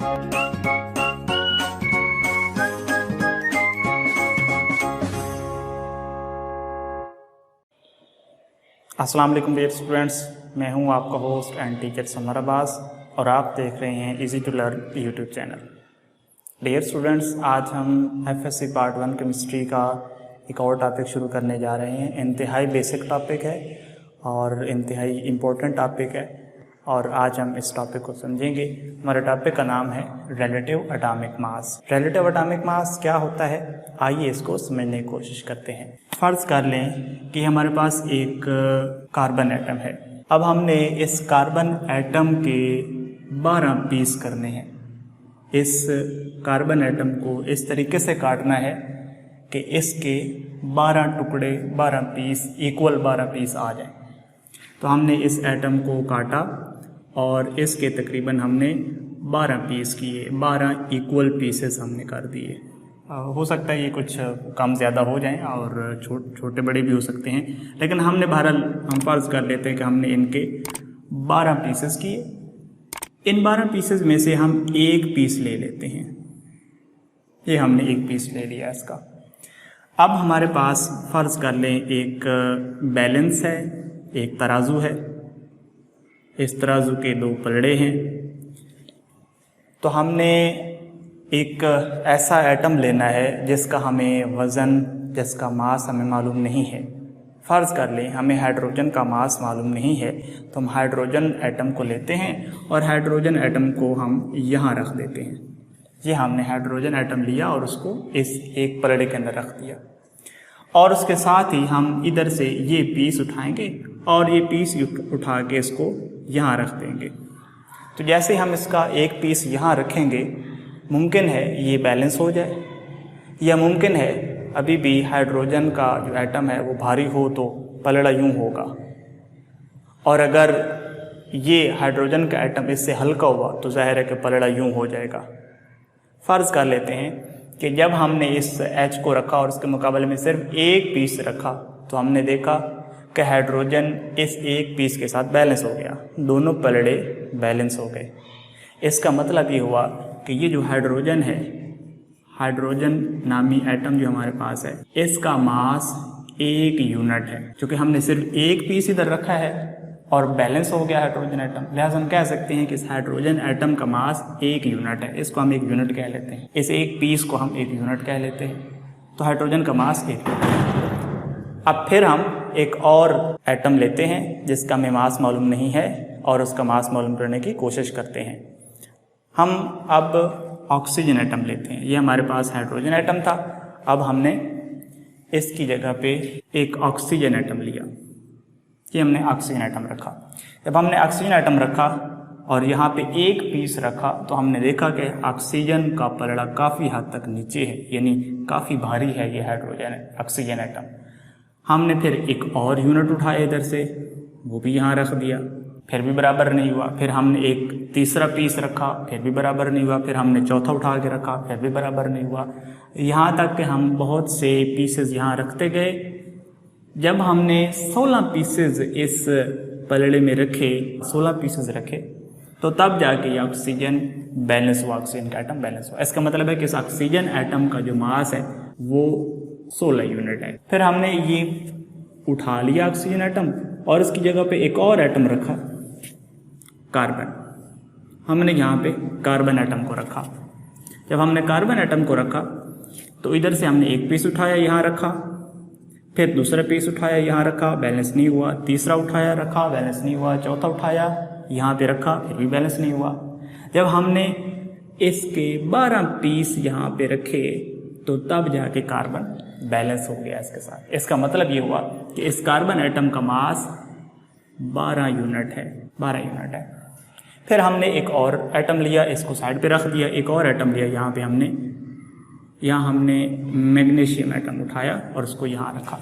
अस्सलाम वालेकुम dear students, मैं हूं आपका host and teacher Samar Abbas और आप देख रहे हैं easy to learn YouTube channel. Dear students, आज हम एफएससी पार्ट 1 केमिस्ट्री का एक और टॉपिक शुरू करने जा रहे हैं। इंतहाई बेसिक टॉपिक है और इंतहाई इम्पोर्टेंट टॉपिक है और आज हम इस टॉपिक को समझेंगे। हमारे टॉपिक का नाम है relative atomic mass. Relative atomic mass क्या होता है, आइए इसको समझने की कोशिश करते हैं। फर्ज कर लें कि हमारे पास एक कार्बन एटम है। अब हमने इस कार्बन एटम के 12 पीस करने हैं। इस कार्बन एटम को इस तरीके से काटना है कि इसके 12 टुकड़े 12 पीस इक्वल 12 पीस आ जाएं। तो हमने इस एटम को काटा और इसके तकरीबन हमने 12 पीस किए, 12 इक्वल पीसेस हमने कर दिए। हो सकता है ये कुछ कम ज़्यादा हो जाएं और छोटे बड़े भी हो सकते हैं, लेकिन हमने बहरहाल हम फ़र्ज़ कर लेते हैं कि हमने इनके 12 पीसेस किए। इन 12 पीसेस में से हम एक पीस ले लेते हैं। ये हमने एक पीस ले लिया इसका। अब हमारे पास फ़र्ज़ कर लें एक बैलेंस है, एक तराजू है। इस तराजू के 2 पलड़े हैं। तो हमने एक ऐसा एटम लेना है जिसका हमें वज़न, जिसका मास हमें मालूम नहीं है। फ़र्ज़ कर लें हमें हाइड्रोजन का मास मालूम नहीं है, तो हम हाइड्रोजन एटम को लेते हैं और हाइड्रोजन एटम को हम यहाँ रख देते हैं। ये हमने हाइड्रोजन एटम लिया और उसको इस एक पलड़े के अंदर रख दिया और उसके साथ ही हम इधर से ये पीस उठाएंगे और ये पीस उठा के इसको यहाँ रख देंगे। तो जैसे हम इसका एक पीस यहाँ रखेंगे, मुमकिन है ये बैलेंस हो जाए या मुमकिन है अभी भी हाइड्रोजन का जो एटम है वो भारी हो तो पलड़ा यूँ होगा, और अगर ये हाइड्रोजन का एटम इससे हल्का हुआ तो ज़ाहिर है कि पलड़ा यूँ हो जाएगा। फ़र्ज़ कर लेते हैं कि जब हमने इस H को रखा और उसके मुकाबले में सिर्फ एक पीस रखा तो हमने देखा कि हाइड्रोजन इस एक पीस के साथ बैलेंस हो गया, दोनों पलड़े बैलेंस हो गए। इसका मतलब ये हुआ कि ये जो हाइड्रोजन है, हाइड्रोजन नामी एटम जो हमारे पास है, इसका मास 1 यूनिट है। क्योंकि हमने सिर्फ एक पीस इधर रखा है और बैलेंस हो गया हाइड्रोजन एटम, लिहाजा हम कह सकते हैं कि इस हाइड्रोजन एटम का मास 1 यूनिट है। इसको हम 1 यूनिट कह लेते हैं, इस एक पीस को हम 1 यूनिट कह लेते हैं। तो हाइड्रोजन का मास 1 यूनिट। अब फिर हम एक और एटम लेते हैं जिसका हमें मास मालूम नहीं है और उसका मास मालूम करने की कोशिश करते हैं। हम अब ऑक्सीजन एटम लेते हैं। ये हमारे पास हाइड्रोजन एटम था, अब हमने इसकी जगह पे एक ऑक्सीजन एटम लिया। ये हमने ऑक्सीजन एटम रखा। जब हमने ऑक्सीजन एटम रखा और यहाँ पे एक पीस रखा तो हमने देखा कि ऑक्सीजन का पलड़ा काफ़ी हद तक नीचे है, यानी काफ़ी भारी है ये हाइड्रोजन ऑक्सीजन एटम। हमने फिर एक और यूनिट उठाया इधर से, वो भी यहाँ रख दिया, फिर भी बराबर नहीं हुआ। फिर हमने एक तीसरा पीस रखा, फिर भी बराबर नहीं हुआ। फिर हमने चौथा उठा के रखा, फिर भी बराबर नहीं हुआ। यहाँ तक कि हम बहुत से पीसेस यहाँ रखते गए। जब हमने 16 पीसेस इस पलड़े में रखे, 16 पीसेस रखे, तो तब जाके ये ऑक्सीजन बैलेंस हुआ, ऑक्सीजन का एटम बैलेंस हुआ। इसका मतलब है कि इस ऑक्सीजन एटम का जो मास है वो 16 यूनिट है। फिर हमने ये उठा लिया ऑक्सीजन एटम और इसकी जगह पे एक और एटम रखा, कार्बन। हमने यहाँ पे कार्बन एटम को रखा। जब हमने कार्बन एटम को रखा तो इधर से हमने एक पीस उठाया, यहाँ रखा, फिर दूसरा पीस उठाया, यहाँ रखा, बैलेंस नहीं हुआ। तीसरा उठाया, रखा, बैलेंस नहीं हुआ। चौथा उठाया, यहाँ पे रखा, फिर भी बैलेंस नहीं हुआ। जब हमने इसके 12 पीस यहाँ पे रखे तो तब जाके कार्बन बैलेंस हो गया इसके साथ। इसका मतलब ये हुआ कि इस कार्बन एटम का मास 12 यूनिट है, 12 यूनिट है। फिर हमने एक और एटम लिया, इसको साइड पे रख दिया। एक और एटम लिया, यहाँ पे हमने मैग्नीशियम एटम उठाया और उसको यहाँ रखा।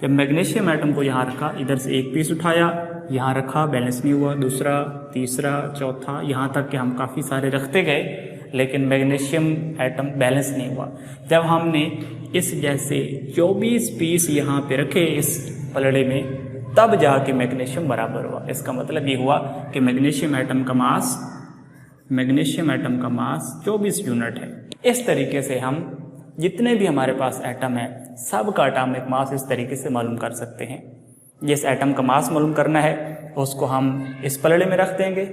जब मैग्नीशियम एटम को यहाँ रखा, इधर से एक पीस उठाया, यहाँ रखा, बैलेंस नहीं हुआ। दूसरा, तीसरा, चौथा, यहाँ तक कि हम काफ़ी सारे रखते गए लेकिन मैग्नीशियम एटम बैलेंस नहीं हुआ। जब हमने इस जैसे 24 पीस यहाँ पे रखे इस पलड़े में, तब जाके मैग्नीशियम बराबर हुआ। इसका मतलब ये हुआ कि मैग्नीशियम एटम का मास मैग्नीशियम एटम का मास 24 यूनिट है। इस तरीके से हम जितने भी हमारे पास एटम है सब का एटॉमिक मास इस तरीके से मालूम कर सकते हैं। जिस एटम का मास मालूम करना है उसको हम इस पलड़े में रख देंगे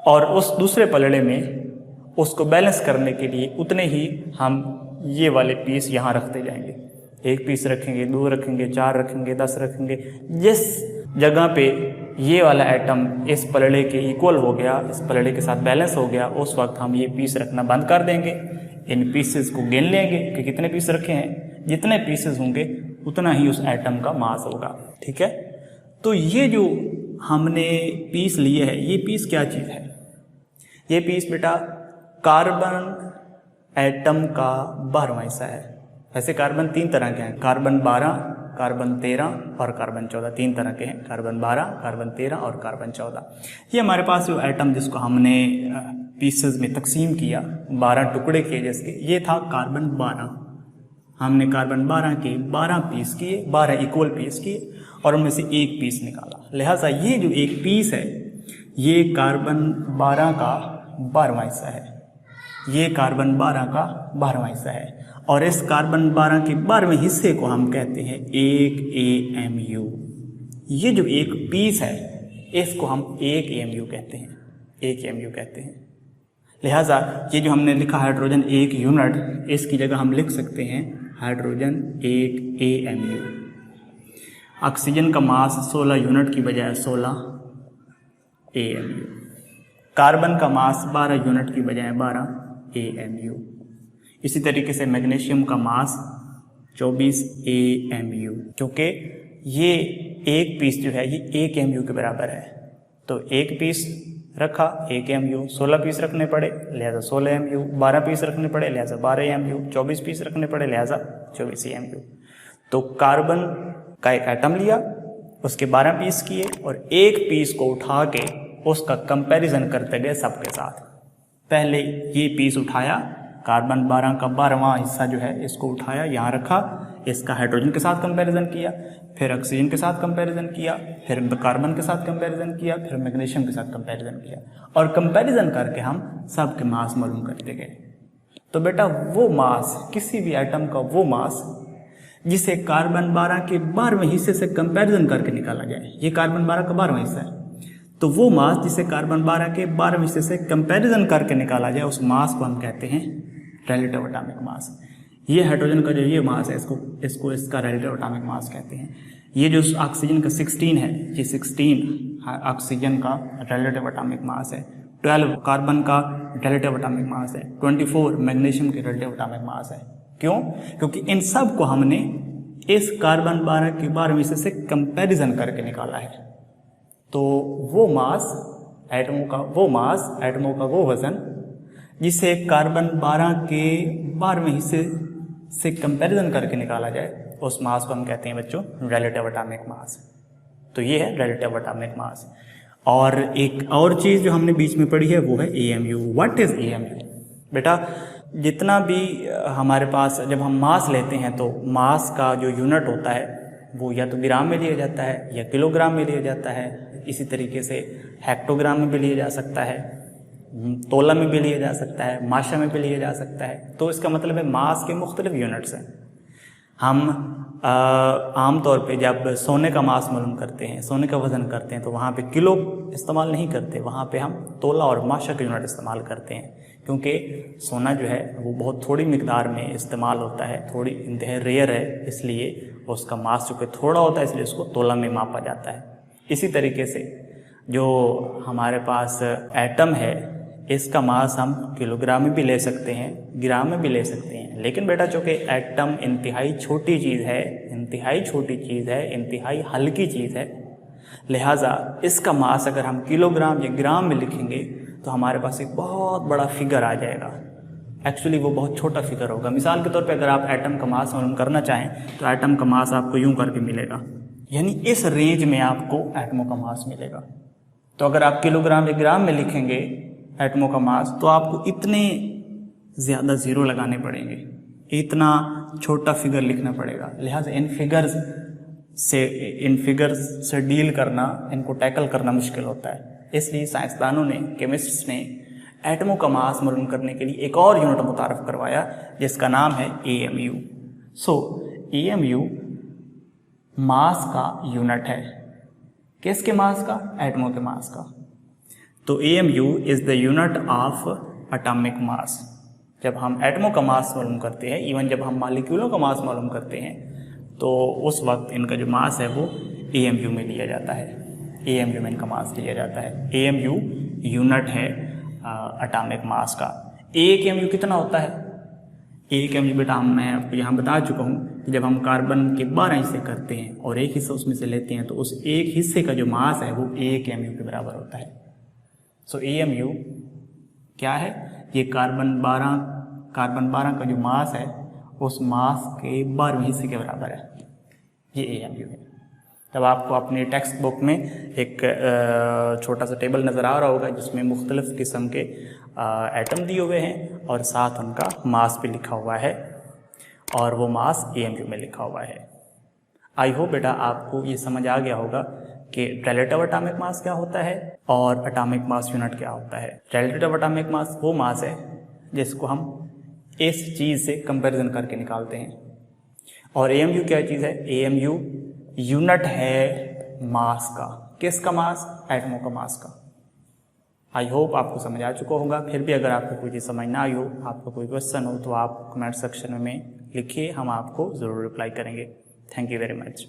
और उस दूसरे पलड़े में उसको बैलेंस करने के लिए उतने ही हम ये वाले पीस यहाँ रखते जाएंगे। 1 पीस रखेंगे, 2 रखेंगे, 4 रखेंगे, 10 रखेंगे। जिस जगह पे ये वाला एटम इस पलड़े के इक्वल हो गया, इस पलड़े के साथ बैलेंस हो गया, उस वक्त हम ये पीस रखना बंद कर देंगे। इन पीसेस को गिन लेंगे कि कितने पीस रखे हैं। जितने पीसेस होंगे उतना ही उस एटम का मास होगा। ठीक है, तो ये जो हमने पीस लिए है, ये पीस क्या चीज़ है? ये पीस बेटा कार्बन एटम का 12वां हिस्सा है। वैसे कार्बन 3 तरह के हैं, कार्बन 12, कार्बन 13 और कार्बन 14। 3 तरह के हैं, कार्बन 12, कार्बन 13 और कार्बन 14। ये हमारे पास जो एटम जिसको हमने पीसेस में तकसीम किया, 12 टुकड़े किए जिसके, ये था कार्बन 12। हमने कार्बन 12 के 12 पीस किए, 12 इक्वल पीस किए और उनमें से 1 पीस निकाला। लिहाजा ये जो 1 पीस है ये कार्बन 12 का 12वां हिस्सा है। ये कार्बन 12 का 12वां हिस्सा है और इस कार्बन 12 के 12वें हिस्से को हम कहते हैं 1 AMU। ये जो 1 पीस है इसको हम 1 AMU कहते हैं, 1 AMU कहते हैं। लिहाजा ये जो हमने लिखा हाइड्रोजन 1 यूनिट, इसकी जगह हम लिख सकते हैं हाइड्रोजन 1 AMU। ऑक्सीजन का मास 16 यूनिट की बजाय 16 AMU। कार्बन का मास 12 यूनिट की बजाय 12 AMU। इसी तरीके से मैग्नीशियम का मास 24 AMU, क्योंकि ये 1 पीस जो है ये 1 AMU के बराबर है। तो 1 पीस रखा 1 AMU, 16 पीस रखने पड़े लिहाजा 16 AMU, 12 पीस रखने पड़े लिहाजा 12 AMU, 24 पीस रखने पड़े लिहाजा 24 AMU। तो कार्बन का एक एटम लिया, उसके 12 पीस किए और 1 पीस को उठा के उसका कंपैरिजन करते गए सबके साथ। पहले ये पीस उठाया, कार्बन 12 का 12वां हिस्सा जो है इसको उठाया, यहाँ रखा, इसका हाइड्रोजन के साथ कंपैरिजन किया, फिर ऑक्सीजन के साथ कंपैरिजन किया, फिर कार्बन के साथ कंपैरिजन किया, फिर मैग्नीशियम के साथ कंपैरिजन किया और कंपैरिजन करके हम सबके मास मालूम करते गए। तो बेटा वो मास, किसी भी एटम का वो मास जिसे कार्बन 12 के 12वें हिस्से से कंपैरिजन करके निकाला जाए, ये कार्बन 12 का 12वां हिस्सा है, तो वो मास जिसे कार्बन 12 के 12वें हिस्से से कंपैरिजन करके निकाला जाए उस मास को हम कहते हैं रिलेटिव एटॉमिक मास। ये हाइड्रोजन का जो ये मास है इसको इसका रिलेटिव एटॉमिक मास कहते हैं। ये जो ऑक्सीजन का 16 है, ये 16 ऑक्सीजन का रिलेटिव एटॉमिक मास है। 12 कार्बन का रिलेटिव एटॉमिक मास है। 24 मैग्नीशियम के रिलेटिव एटॉमिक मास है। क्यों? क्योंकि इन सब को हमने इस कार्बन 12 के 12वें हिस्से से कंपैरिजन करके निकाला है। तो वो मास एटमों का वो वजन जिसे कार्बन 12 के 12वें हिस्से से कंपैरिजन करके निकाला जाए उस मास को हम कहते हैं बच्चों रिलेटिव एटॉमिक मास। तो ये है रिलेटिव एटॉमिक मास। और एक और चीज़ जो हमने बीच में पढ़ी है वो है AMU। What is AMU? बेटा जितना भी हमारे पास जब हम मास लेते हैं तो मास का जो यूनिट होता है वो या तो ग्राम में लिया जाता है या किलोग्राम में लिया जाता है। इसी तरीके से हेक्टोग्राम में भी लिया जा सकता है, तोला में भी लिया जा सकता है, माशा में भी लिया जा सकता है। तो इसका मतलब है मास के मुख्तलिफ यूनिट्स हैं। हम आमतौर पे जब सोने का मास मालूम करते हैं, सोने का वज़न करते हैं, तो वहाँ पे किलो इस्तेमाल नहीं करते, वहाँ पे हम तोला और माशा के यूनिट इस्तेमाल करते हैं, क्योंकि सोना जो है वो बहुत थोड़ी मिकदार में इस्तेमाल होता है, थोड़ी इंतहा रेयर है, इसलिए उसका मास चूँकि थोड़ा होता है इसलिए उसको तोला में मापा जाता है। इसी तरीके से जो हमारे पास एटम है इसका मास हम किलोग्राम में भी ले सकते हैं, ग्राम में भी ले सकते हैं। लेकिन बेटा चूँकि एटम इंतहाई छोटी चीज़ है, इंतहाई हल्की चीज़ है, लिहाजा इसका मास अगर हम किलोग्राम या ग्राम में लिखेंगे तो हमारे पास एक बहुत बड़ा फिगर आ जाएगा। एक्चुअली वो बहुत छोटा फिगर होगा। मिसाल के तौर पे अगर आप एटम का मास मालूम करना चाहें तो एटम का मास आपको यूं करके मिलेगा, यानी इस रेंज में आपको एटमों का मास मिलेगा। तो अगर आप किलोग्राम या ग्राम में लिखेंगे एटमों का मास तो आपको इतने ज़्यादा ज़ीरो लगाने पड़ेंगे, इतना छोटा फिगर लिखना पड़ेगा। लिहाजा इन फिगर्स से डील करना, इनको टैकल करना मुश्किल होता है। इसलिए साइंसदानों ने, केमिस्ट्स ने एटमों का मास मालूम करने के लिए एक और यूनिट मुतारफ करवाया जिसका नाम है AMU। सो AMU मास का यूनिट है। किसके मास का? एटमों के मास का। तो AMU is the unit of atomic mass. जब हम एटमों का मास मालूम करते हैं, इवन जब हम मॉलिक्यूलों का मास मालूम करते हैं, तो उस वक्त इनका जो मास है वो AMU में लिया जाता है। AMU में इनका मास लिया जाता है। AMU यूनिट है एटॉमिक मास का। एक AMU कितना होता है? एक AMU बेटा मैं आपको यहाँ बता चुका हूँ कि जब हम कार्बन के 12 हिस्से करते हैं और एक हिस्सा उसमें से लेते हैं तो उस एक हिस्से का जो मास है वो एक AMU के बराबर होता है। सो AMU क्या है? ये कार्बन 12 का जो मास है उस मास के 12वें हिस्से के बराबर है। ये AMU है। तब आपको अपने टेक्स्ट बुक में एक छोटा सा टेबल नज़र आ रहा होगा जिसमें मुख्तलिफ़ किस्म के एटम दिए हुए हैं और साथ उनका मास भी लिखा हुआ है और वो मास AMU में लिखा हुआ है। आई होप बेटा आपको ये समझ आ गया होगा कि रिलेटिव एटॉमिक मास क्या होता है और एटॉमिक मास यूनिट क्या होता है। रिलेटिव एटॉमिक मास वो मास है जिसको हम इस चीज़ से कंपैरिजन करके निकालते हैं। और AMU क्या चीज़ है? AMU यूनिट है मास का। किसका मास? एटमों का मास का। आई होप आपको समझ आ चुका होगा। फिर भी अगर आपको कोई चीज़ समझ ना आई हो, आपको कोई क्वेश्चन हो, तो आप कमेंट सेक्शन में लिखिए, हम आपको ज़रूर रिप्लाई करेंगे। Thank you very much.